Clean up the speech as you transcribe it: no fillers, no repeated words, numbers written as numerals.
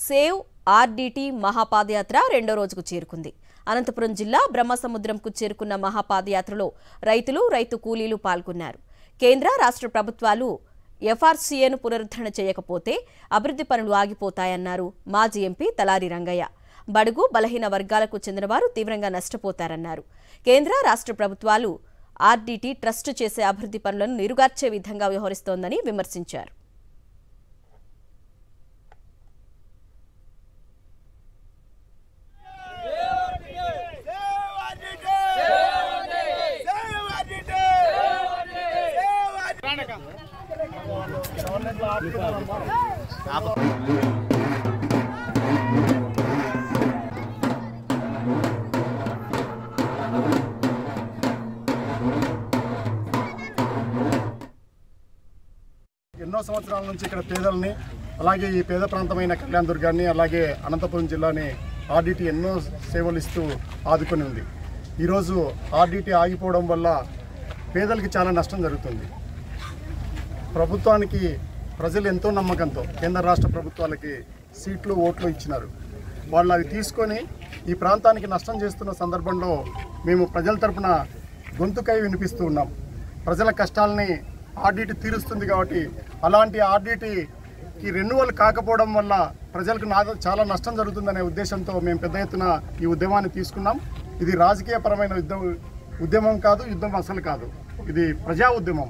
Save RDT మహాపాదయాత్ర రెండో రోజుకు చేరుకుంది. అనంతపురం జిల్లా బ్రహ్మసముద్రంకు చేరుకున్న మహాపాదయాత్రలో రైతులు, రైతు కూలీలు పాల్గొన్నారు. కేంద్ర, రాష్ట్ర ప్రభుత్వాలు ఎఫ్ఆర్సీఏను పునరుద్ధరణ చేయకపోతే అభివృద్ధి పనులు ఆగిపోతాయన్నారు మాజీ ఎంపీ తలారి రంగయ్య. బడుగు, బలహీన వర్గాలకు చెందినవారు తీవ్రంగా నష్టపోతారన్నారు. కేంద్ర, రాష్ట్ర ప్రభుత్వాలు ఆర్డీటీ ట్రస్ట్ చేసే అభివృద్ధి పనులను నీరుగార్చే విధంగా వ్యవహరిస్తోందని విమర్శించారు. ఎన్నో సంవత్సరాల నుంచి ఇక్కడ పేదల్ని, అలాగే ఈ పేద ప్రాంతమైన కళ్యాణదుర్గాన్ని, అలాగే అనంతపురం జిల్లాని ఆర్డీటీ ఎన్నో సేవలు ఇస్తూ ఆదుకొని ఉంది. ఈరోజు ఆర్డీటీ ఆగిపోవడం వల్ల పేదలకి చాలా నష్టం జరుగుతుంది. ప్రభుత్వానికి ప్రజలు ఎంతో నమ్మకంతో కేంద్ర, రాష్ట్ర ప్రభుత్వాలకి సీట్లు, ఓట్లు ఇచ్చినారు. వాళ్ళు అవి తీసుకొని ఈ ప్రాంతానికి నష్టం చేస్తున్న సందర్భంలో మేము ప్రజల తరపున గొంతుకై వినిపిస్తూ ఉన్నాం. ప్రజల కష్టాలని ఆర్డీటీ తీరుస్తుంది కాబట్టి అలాంటి ఆర్డీటీకి రెన్యువల్ కాకపోవడం వల్ల ప్రజలకు చాలా నష్టం జరుగుతుందనే ఉద్దేశంతో మేము పెద్ద ఎత్తున ఈ ఉద్యమాన్ని తీసుకున్నాం. ఇది రాజకీయపరమైన ఉద్యమం కాదు, యుద్ధం అసలు కాదు, ఇది ప్రజా ఉద్యమం.